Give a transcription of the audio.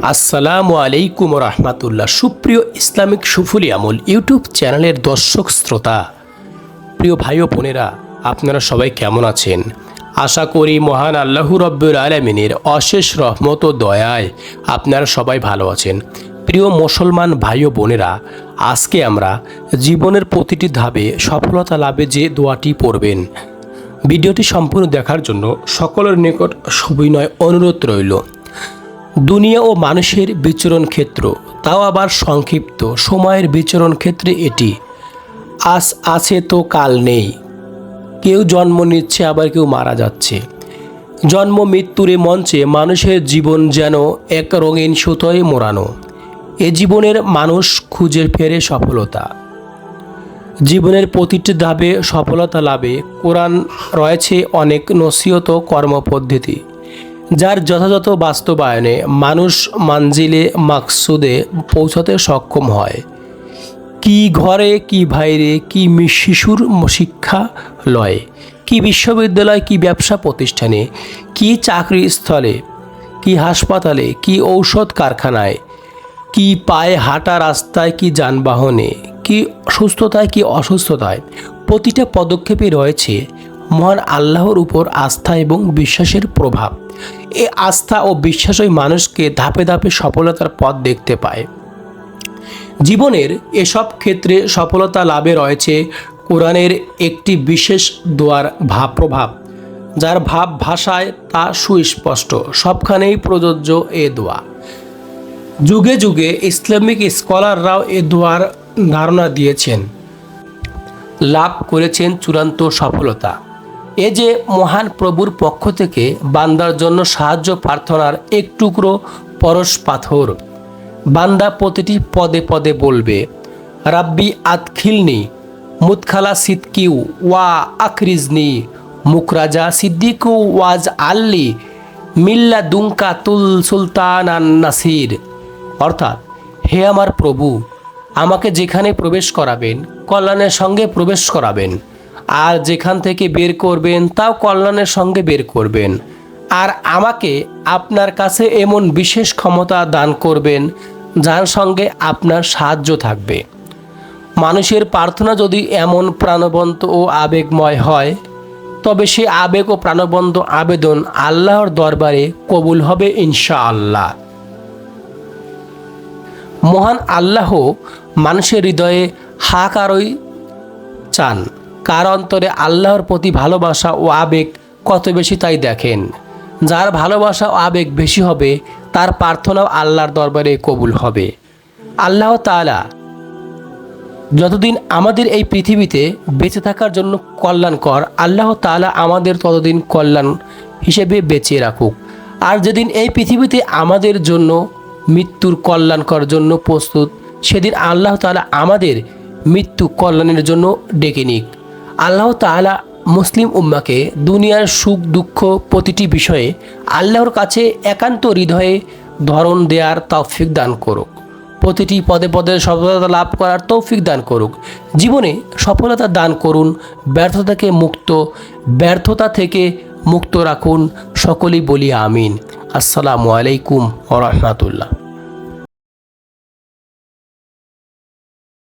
আসসালামু আলাইকুম রহমাতুল্লাহ। সুপ্রিয় ইসলামিক সুফলি আমল ইউটিউব চ্যানেলের দর্শক শ্রোতা, প্রিয় ভাই ও বোনেরা, আপনারা সবাই কেমন আছেন? আশা করি মহান আল্লাহ রব্বুল আলামিনের অশেষ রহমত ও দয়ায় আপনারা সবাই ভালো আছেন। প্রিয় মুসলমান ভাই ও বোনেরা, আজকে আমরা জীবনের প্রতিটি ধাপে সফলতা লাভে যে দোয়াটি পড়বেন, ভিডিওটি সম্পূর্ণ দেখার জন্য সকলের নিকট সবিনয় অনুরোধ রইল। দুনিয়া ও মানুষের বিচরণ ক্ষেত্র, তাও আবার সংক্ষিপ্ত সময়ের বিচরণ ক্ষেত্রে এটি। আজ আছে তো কাল নেই, কেউ জন্ম নিচ্ছে আবার কেউ মারা যাচ্ছে। জন্ম মৃত্যুর মঞ্চে মানুষের জীবন যেন এক রঙিন সুতোয় মোড়ানো। এ জীবনের মানুষ খুঁজে ফেরে সফলতা। জীবনের প্রতিটি ধাপে সফলতা লাভে কোরআন রয়েছে অনেক নসিহত কর্মপদ্ধতি, যার যথাযথ বাস্তবায়নে মানুষ মানজিলে মাকসুদে পৌঁছাতে সক্ষম হয়। কি ঘরে, কি বাইরে, কি শিশুর শিক্ষালয়ে, কি বিশ্ববিদ্যালয়, কি ব্যবসা প্রতিষ্ঠানে, কি চাকরি স্থলে, কি হাসপাতালে, কি ঔষধ কারখানায়, কি পায়ে হাঁটা রাস্তায়, কি যানবাহনে, কি সুস্থতায়, কি অসুস্থতায়, প্রতিটা পদক্ষেপে রয়েছে মহান আল্লাহর উপর আস্থা এবং বিশ্বাসের প্রভাব। এই আস্থা ও বিশ্বাসই মানুষকে ধাপে ধাপে সফলতার পথ দেখতে পায়। জীবনের এসব ক্ষেত্রে সফলতা লাভে রয়েছে কোরআনের একটি বিশেষ দোয়ার প্রভাব, যার ভাব ভাষায় তা সুস্পষ্ট, সবখানেই প্রযোজ্য এ দোয়া। যুগে যুগে ইসলামিক স্কলাররাও এ দোয়ার ধারণা দিয়েছেন, লাভ করেছেন চূড়ান্ত সফলতা। এ যে মহান প্রভুর পক্ষ থেকে বান্দার জন্য সাহায্য প্রার্থনার এক টুকরো পরশ পাথর। বান্দা প্রতিটি পদে পদে বলবে, রাব্বি আদখিলনি মুদখালা সিদ্কিউ ওয়া আখরিজনি মুখরাজা সিদ্দিকু ওয়াজ আল্লি মিল্লা দুঙ্কা তুল সুলতান আন নাসির। অর্থাৎ, হে আমার প্রভু, আমাকে যেখানে প্রবেশ করাবেন কল্যাণের সঙ্গে প্রবেশ করাবেন, আর যেখান থেকে বের করবেন তাও কল্যাণের সঙ্গে বের করবেন, আর আমাকে আপনার কাছে এমন বিশেষ ক্ষমতা দান করবেন যার সঙ্গে আপনার সাহায্য থাকবে। মানুষের প্রার্থনা যদি এমন প্রাণবন্ত ও আবেগময় হয়, তবে সে আবেগ ও প্রাণবন্ত আবেদন আল্লাহর দরবারে কবুল হবে ইনশাআল্লাহ। মহান আল্লাহ মানুষের হৃদয়ে হাকারই চান, কার অন্তরে আল্লাহর প্রতি ভালোবাসা ও আবেগ কত বেশি তাই দেখেন। যার ভালোবাসা ও আবেগ বেশি হবে, তার প্রার্থনাও আল্লাহর দরবারে কবুল হবে। আল্লাহ তাআলা যতদিন আমাদের এই পৃথিবীতে বেঁচে থাকার জন্য কল্যাণকর, আল্লাহ তাআলা আমাদের ততদিন কল্যাণ হিসেবে বেঁচে রাখুক। আর যেদিন এই পৃথিবীতে আমাদের জন্য মৃত্যুর কল্যাণকর জন্য প্রস্তুত, সেদিন আল্লাহ তাআলা আমাদের মৃত্যু কল্যাণের জন্য ডেকে নিক। আল্লাহ তাআলা মুসলিম উম্মাকে দুনিয়ার সুখ দুঃখ প্রতিটি বিষয়ে আল্লাহর কাছে একান্ত হৃদয়ে ধরন দেওয়ার তৌফিক দান করুক। প্রতিটি পদে পদে সফলতা লাভ করার তৌফিক দান করুক। জীবনে সফলতা দান করুন, ব্যর্থতা থেকে মুক্ত রাখুন। সকলেই বলি আমিন। আসসালামু আলাইকুম ওয়া রাহমাতুল্লাহ।